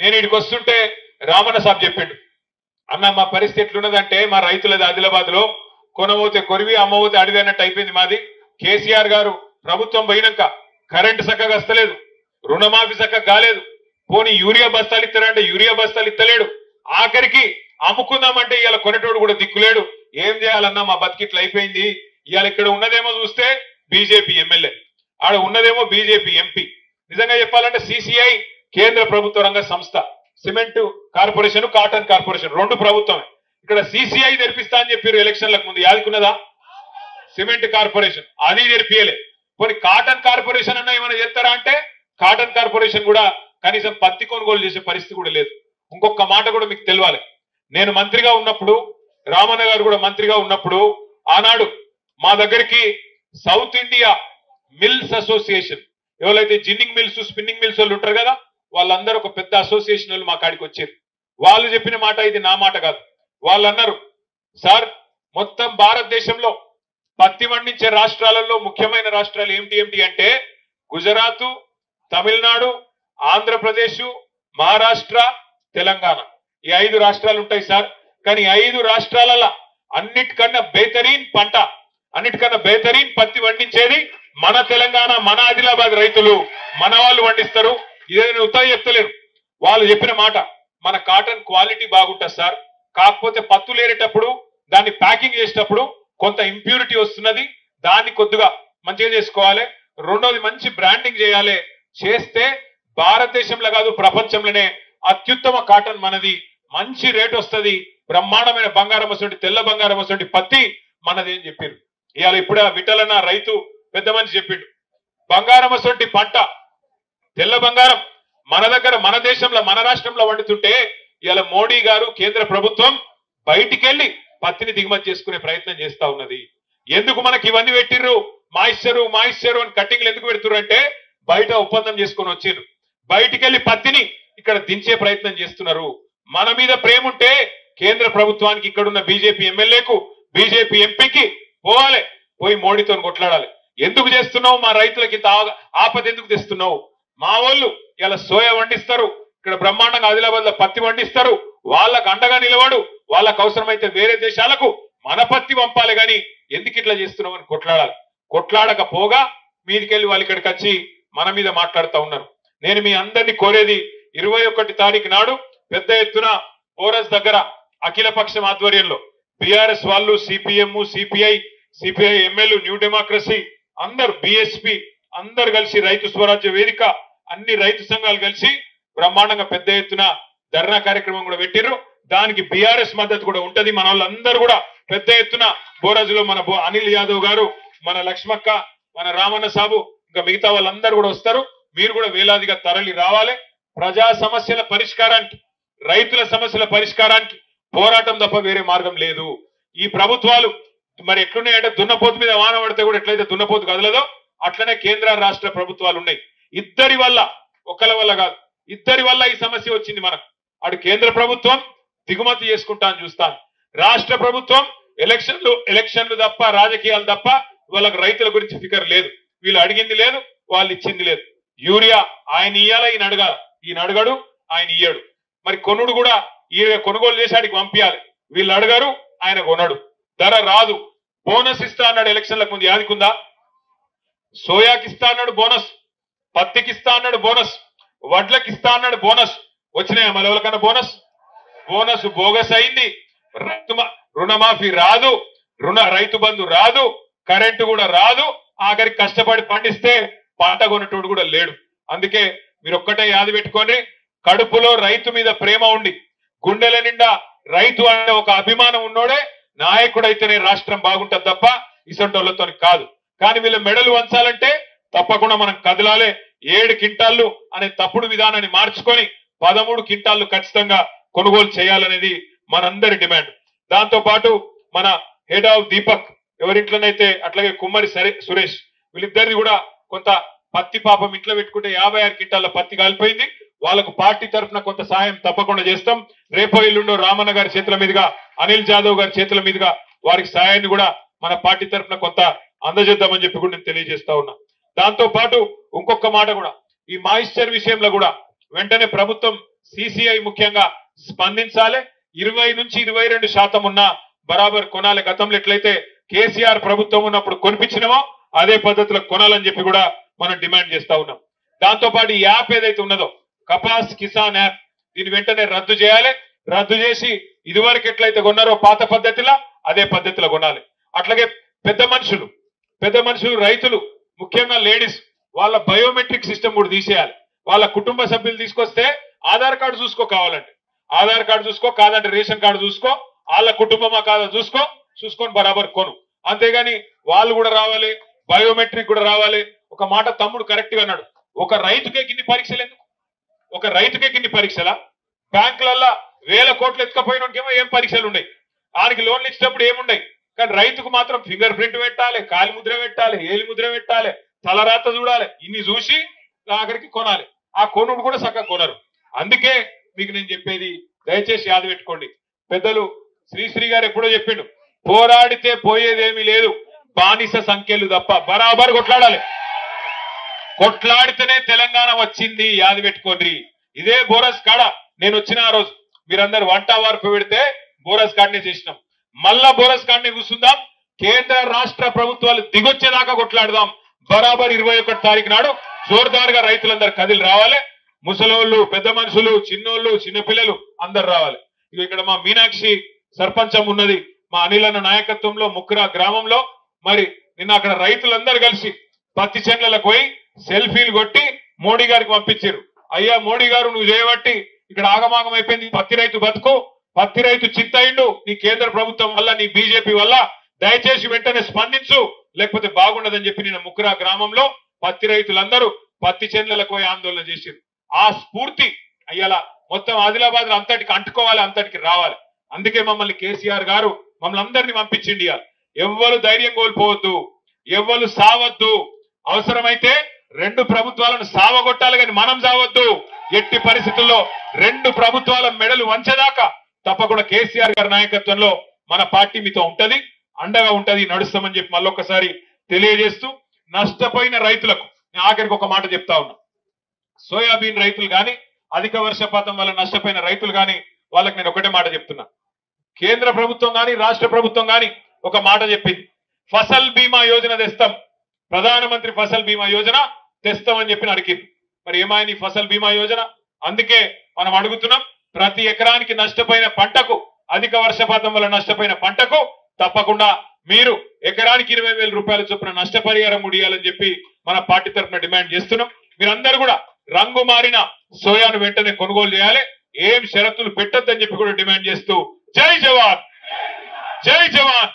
నేను ఇక్కడికి వస్తుంటే రామన్న సాబ్ చెప్పిండు, అన్న మా పరిస్థితి ఎట్లున్నదంటే మా రైతులది ఆదిలాబాద్ లో కొనబోతే కొరివి అమ్మబోతే అడిదన్నట్టు అయిపోయింది మాది. కేసీఆర్ గారు ప్రభుత్వం పోయినాక కరెంటు చక్కగా వస్తలేదు, రుణమాఫీ చక్కగా కాలేదు, పోనీ యూరియా బస్తాలు ఇస్తారంటే యూరియా బస్తాలు ఇస్తలేడు, ఆఖరికి అమ్ముకుందామంటే ఇవాళ కొనేటోడు కూడా దిక్కులేడు. ఏం చేయాలన్నా మా బతికిట్లు అయిపోయింది. ఇవాళ ఇక్కడ ఉన్నదేమో చూస్తే బీజేపీ ఎమ్మెల్యే, ఆడ ఉన్నదేమో బీజేపీ ఎంపీ. నిజంగా చెప్పాలంటే సిసిఐ కేంద్ర ప్రభుత్వ రంగ సంస్థ, సిమెంట్ కార్పొరేషన్ కాటన్ కార్పొరేషన్ రెండు ప్రభుత్వమే. ఇక్కడ సిసిఐ తెరిపిస్తా అని చెప్పారు ఎలక్షన్లకు ముందు, యాదికున్నదా? సిమెంట్ కార్పొరేషన్ అది తెరిపియలే. కొన్ని కాటన్ కార్పొరేషన్ అన్న ఏమైనా చేస్తారా అంటే కాటన్ కార్పొరేషన్ కూడా కనీసం పత్తి కొనుగోలు చేసే పరిస్థితి కూడా లేదు. ఇంకొక మాట కూడా మీకు తెలియాలి, నేను మంత్రిగా ఉన్నప్పుడు, రామన్న గారు కూడా మంత్రిగా ఉన్నప్పుడు, ఆనాడు మా దగ్గరికి సౌత్ ఇండియా మిల్స్ అసోసియేషన్, ఎవరైతే జిన్నింగ్ మిల్స్ స్పిన్నింగ్ మిల్స్ వాళ్ళు ఉంటారు కదా, వాళ్ళందరూ ఒక పెద్ద అసోసియేషన్ వాళ్ళు మా కాడికి వచ్చారు. వాళ్ళు చెప్పిన మాట ఇది నా మాట కాదు. వాళ్ళు అన్నారు, సార్ మొత్తం భారతదేశంలో పత్తి పండించే రాష్ట్రాలలో ముఖ్యమైన రాష్ట్రాలు ఏమిటి అంటే గుజరాత్, తమిళనాడు, ఆంధ్రప్రదేశ్, మహారాష్ట్ర, తెలంగాణ, ఈ 5 రాష్ట్రాలు ఉంటాయి సార్. కానీ 5 రాష్ట్రాలలో అన్నిటికన్నా బేహతరీన్ పంట, అన్నిటికన్నా బేహతరీన్ పత్తి పండించేది మన తెలంగాణ, మన ఆదిలాబాద్ రైతులు, మన వాళ్ళు పండిస్తారు. ఇదేమైనా ఉత్తరం చెప్తలేరు. వాళ్ళు చెప్పిన మాట, మన కాటన్ క్వాలిటీ బాగుంటుంది సార్, కాకపోతే పత్తులు ఏరేటప్పుడు దాన్ని ప్యాకింగ్ చేసేటప్పుడు కొంత ఇంప్యూరిటీ వస్తున్నది, దాన్ని కొద్దిగా మంచిగా చేసుకోవాలి. రెండోది మంచి బ్రాండింగ్ చేయాలి, చేస్తే భారతదేశంలో కాదు ప్రపంచంలోనే అత్యుత్తమ కాటన్ మనది, మంచి రేట్ వస్తుంది, బ్రహ్మాండమైన బంగారం వస్తుంది, తెల్ల బంగారం వస్తుంది పత్తి మనది అని చెప్పారు. ఇవాళ ఇప్పుడే విఠలన్న రైతు పెద్ద మనిషి చెప్పిండు, బంగారం వస్తుంది పంట, తెల్ల బంగారం మన దగ్గర మన దేశంలో మన రాష్ట్రంలో వండుతుంటే ఇవాళ మోడీ గారు కేంద్ర ప్రభుత్వం బయటికెళ్లి పత్తిని దిగుమతి చేసుకునే ప్రయత్నం చేస్తా ఉన్నది. ఎందుకు మనకి ఇవన్నీ పెట్టిర్రు, మాయిశ్చరు అని కట్టింగ్లు ఎందుకు పెడుతున్నారు అంటే బయట ఒప్పందం చేసుకొని వచ్చారు, బయటికెళ్లి పత్తిని ఇక్కడ దించే ప్రయత్నం చేస్తున్నారు. మన మీద ప్రేమ ఉంటే కేంద్ర ప్రభుత్వానికి ఇక్కడున్న బీజేపీ ఎమ్మెల్యేకు బీజేపీ ఎంపీకి పోవాలి, పోయి మోడీతో కొట్లాడాలి. ఎందుకు చేస్తున్నావు, మా రైతులకి ఇంత ఆపద ఎందుకు తెస్తున్నావు? మా వాళ్ళు ఇలా సోయా పండిస్తారు, ఇక్కడ బ్రహ్మాండంగా ఆదిలాబాద్ లో పత్తి పండిస్తారు, వాళ్ళకు అండగా నిలబడు, వాళ్ళకు అవసరమైతే వేరే దేశాలకు మన పత్తి పంపాలి, గాని ఎందుకు ఇట్లా చేస్తున్నావు అని కొట్లాడాలి. కొట్లాడకపోగా మీదికెళ్ళి వాళ్ళు ఇక్కడికి వచ్చి మన మీద మాట్లాడుతూ ఉన్నారు. నేను మీ అందరినీ కోరేది 21 తారీఖు నాడు పెద్ద ఎత్తున ఓరస్ దగ్గర అఖిల పక్షం ఆధ్వర్యంలో బీఆర్ఎస్ వాళ్ళు, CPM, CPI MLA, new democracy అందరు, బిఎస్పి అందరు కలిసి, రైతు స్వరాజ్య వేదిక అన్ని రైతు సంఘాలు కలిసి బ్రహ్మాండంగా పెద్ద ఎత్తున ధర్నా కార్యక్రమం కూడా పెట్టిర్రు. దానికి బీఆర్ఎస్ మద్దతు కూడా ఉంటది. మన వాళ్ళందరూ కూడా పెద్ద ఎత్తున బోరాజులో మన అనిల్ యాదవ్ గారు, మన లక్ష్మక్క, మన రామన్న సాబు, ఇంకా మిగతా వాళ్ళందరూ కూడా వస్తారు. మీరు కూడా వేలాదిగా తరలి రావాలి. ప్రజా సమస్యల పరిష్కారానికి, రైతుల సమస్యల పరిష్కారానికి పోరాటం తప్ప వేరే మార్గం లేదు. ఈ ప్రభుత్వాలు మరి ఎట్లున్నాయంటే దున్నపోతు మీద వాన పడితే కూడా ఎట్లయితే దున్నపోతు కదలదో అట్లనే కేంద్ర రాష్ట్ర ప్రభుత్వాలు ఉన్నాయి. ఇద్దరి వల్ల, ఒకళ్ళ వల్ల కాదు, ఇద్దరి వల్ల ఈ సమస్య వచ్చింది మనకు. అటు కేంద్ర ప్రభుత్వం దిగుమతి చేసుకుంటా అని చూస్తాను, రాష్ట్ర ప్రభుత్వం ఎలక్షన్లు తప్ప, రాజకీయాలు తప్ప వాళ్ళకి రైతుల గురించి ఫికర్ లేదు. వీళ్ళు అడిగింది లేదు, వాళ్ళు ఇచ్చింది లేదు. యూరియా ఆయన ఇయ్యాల, ఈయన అడగాల, ఈయన అడగడు, ఆయన ఇయ్యడు. మరి కొనుడు కూడా ఈయన కొనుగోలు చేసి ఆడికి పంపించాలి, వీళ్ళు అడగారు, ఆయన కొనడు. ధర రాదు. బోనస్ ఇస్తా అన్నాడు ఎలక్షన్లకు ముందు, యాదికుందా? సోయాకి ఇస్తా అన్నాడు బోనస్, పత్తికి ఇస్తా అన్నాడు బోనస్, వడ్లకి ఇస్తా అన్నాడు బోనస్. వచ్చినాయా మన ఎవరికన్నా బోనస్? బోనస్ బోగస్ అయింది. రుణమాఫీ రాదు, రైతు బంధు రాదు, కరెంటు కూడా రాదు. ఆఖరికి కష్టపడి పండిస్తే పంట కొనేటోడు కూడా లేడు. అందుకే మీరు ఒక్కటే యాది పెట్టుకొని, కడుపులో రైతు మీద ప్రేమ ఉండి, గుండెల నిండా రైతు అనే ఒక అభిమానం ఉన్నోడే నాయకుడైతేనే రాష్ట్రం బాగుంటది తప్ప ఇసంటోళ్లతో కాదు. కానీ వీళ్ళ మెడలు వంచాలంటే తప్పకుండా మనం కదలాలే. 7 క్వింటాళ్ళు అనే తప్పుడు విధానాన్ని మార్చుకొని 13 క్వింటాళ్ళు ఖచ్చితంగా కొనుగోలు చేయాలనేది మనందరి డిమాండ్. దాంతో పాటు మన హెడ్ ఆఫ్ దీపక్ ఎవరింట్లోనైతే, అట్లాగే కుమ్మరి సురేష్, వీళ్ళిద్దరిది కూడా కొంత పత్తి పాపం ఇంట్లో పెట్టుకుంటే 56 క్వింటాల పత్తి కాలిపోయింది. వాళ్ళకు పార్టీ తరఫున కొంత సాయం తప్పకుండా చేస్తాం. రేపో ఎల్లుండో రామన్న గారి చేతుల మీదుగా, అనిల్ జాదవ్ గారి చేతుల మీదుగా వారికి సాయాన్ని కూడా మన పార్టీ తరఫున కొంత అందజేద్దామని చెప్పి కూడా నేను తెలియజేస్తా ఉన్నా. దాంతో పాటు ఇంకొక మాట కూడా, ఈ మాయిశ్చర్ విషయంలో కూడా వెంటనే ప్రభుత్వం సిసిఐ ముఖ్యంగా స్పందించాలి. 20 నుంచి 22% ఉన్న బరాబర్ కొనాలి. గతంలో ఎట్లయితే కేసీఆర్ ప్రభుత్వం ఉన్నప్పుడు కొనిపించినామో అదే పద్ధతిలో కొనాలని చెప్పి కూడా మనం డిమాండ్ చేస్తా ఉన్నాం. దాంతో పాటు ఈ యాప్ ఏదైతే ఉన్నదో కపాస్ కిసాన్ యాప్ దీని వెంటనే రద్దు చేయాలి. రద్దు చేసి ఇదివరకు ఎట్లయితే కొన్నారో పాత పద్ధతిలో అదే పద్ధతిలో కొనాలి. అట్లాగే పెద్ద మనుషులు రైతులు ముఖ్యంగా లేడీస్ వాళ్ళ బయోమెట్రిక్ సిస్టమ్ కూడా తీసేయాలి. వాళ్ళ కుటుంబ సభ్యులు తీసుకొస్తే ఆధార్ కార్డు చూసుకో, కావాలంటే ఆధార్ కార్డు చూసుకో, కాదంటే రేషన్ కార్డు చూసుకో, వాళ్ళ కుటుంబమా కాదా చూసుకొని బరాబర్ కొను. అంతేగాని వాళ్ళు కూడా రావాలి, బయోమెట్రిక్ కూడా రావాలి. ఒక మాట తమ్ముడు కరెక్ట్ గా అన్నాడు, ఒక రైతుకే గిన్ని పరీక్షలు ఎందుకు? ఒక రైతుకే గిన్ని పరీక్షలా? బ్యాంకులల్లో 1000 కోట్లు ఎత్తుకపోయినకేమో ఏం పరీక్షలు ఉన్నాయి, ఆయనకి లోన్లు ఇచ్చినప్పుడు ఏముండయి. కానీ రైతుకు మాత్రం ఫింగర్ ప్రింట్ పెట్టాలి, కాలి ముద్ర పెట్టాలి, ఏలి ముద్ర పెట్టాలి, తలరాత చూడాలి, ఇన్ని చూసి ఆఖరికి కొనాలి. ఆ కొనుడు కూడా చక్కగా కొనరు. అందుకే మీకు నేను చెప్పేది దయచేసి యాద పెట్టుకోండి. పెద్దలు శ్రీశ్రీ గారు ఎప్పుడో చెప్పిండు, పోరాడితే పోయేదేమీ లేదు, బానిస సంఖ్యలు తప్ప. బరాబర్ కొట్లాడాలి. కొట్లాడితేనే తెలంగాణ వచ్చింది. యాద పెట్టుకోండి. ఇదే బోరస్ కాడ నేను వచ్చిన ఆ రోజు మీరందరూ వంట వార్పు పెడితే బోరస్ కాడనే చేసినాం. మళ్ళా బోరస్ కాడనే కూర్చుందాం. కేంద్ర రాష్ట్ర ప్రభుత్వాలు దిగొచ్చేదాకా కొట్లాడదాం. బరాబర్ 21 తారీఖు నాడు జోర్దార్గా రైతులందరూ కదిలి రావాలి. ముసలోళ్ళు, పెద్ద మనుషులు, చిన్నోళ్ళు, చిన్నపిల్లలు అందరు రావాలి. ఇక్కడ మా మీనాక్షి సర్పంచం ఉన్నది, మా అనిలన్న నాయకత్వంలో ముక్రా గ్రామంలో. మరి నిన్న అక్కడ రైతులందరూ కలిసి పత్తి చేనులకు పోయి సెల్ఫీలు కొట్టి మోడీ గారికి పంపించారు. అయ్యా మోడీ గారు, నువ్వు చేయబట్టి ఇక్కడ ఆగమాగం అయిపోయింది, పత్తి రైతు బతుకు, పత్తి రైతు చిత్తయిండు నీ కేంద్ర ప్రభుత్వం వల్ల, నీ బీజేపీ వల్ల, దయచేసి వెంటనే స్పందించు, లేకపోతే బాగుండదని చెప్పి నిన్న ముక్రా గ్రామంలో పత్తి రైతులందరూ పత్తి చేనులకు పోయి ఆందోళన చేశారు. ఆ స్ఫూర్తి అయ్యాల మొత్తం ఆదిలాబాద్ అంతటికి అంటుకోవాలి, అంతటికి రావాలి. అందుకే మమ్మల్ని కేసీఆర్ గారు మమ్మల్ని అందరినీ పంపించిండి. ఎవ్వరు ధైర్యం కోల్పోవద్దు, ఎవ్వరు సావద్దు. అవసరమైతే 2 ప్రభుత్వాలను సావగొట్టాలి, కానీ మనం సావద్దు. ఎట్టి పరిస్థితుల్లో 2 ప్రభుత్వాల మెడలు వంచేదాకా తప్పకుండా కేసీఆర్ గారి నాయకత్వంలో మన పార్టీ మీతో ఉంటది, అండగా ఉంటది, నడుస్తామని చెప్పి మళ్ళొక్కసారి తెలియజేస్తూ, నష్టపోయిన రైతులకు ఆఖరికి ఒక మాట చెప్తా ఉన్నా. సోయాబీన్ రైతులు గాని, అధిక వర్షపాతం వల్ల నష్టపోయిన రైతులు గాని, వాళ్ళకి నేను ఒకటే మాట చెప్తున్నా. కేంద్ర ప్రభుత్వం గాని, రాష్ట్ర ప్రభుత్వం గాని ఒక మాట చెప్పింది, ఫసల్ బీమా యోజన తెస్తాం, ప్రధానమంత్రి ఫసల్ బీమా యోజన తెస్తామని చెప్పి అడిగింది. మరి ఏమైంది ఫసల్ బీమా యోజన? అందుకే మనం అడుగుతున్నాం, ప్రతి ఎకరానికి నష్టపోయిన పంటకు, అధిక వర్షపాతం వల్ల నష్టపోయిన పంటకు తప్పకుండా మీరు ఎకరానికి 20,000 రూపాయల చొప్పున నష్టపరిహారం ముడియాలని చెప్పి మన పార్టీ తరఫున డిమాండ్ చేస్తున్నాం. మీరందరూ కూడా రంగు మారిన సోయాను వెంటనే కొనుగోలు చేయాలి, ఏం షరతులు పెట్టొద్దని చెప్పి కూడా డిమాండ్ చేస్తూ, జై జవాన్, జై జవాన్.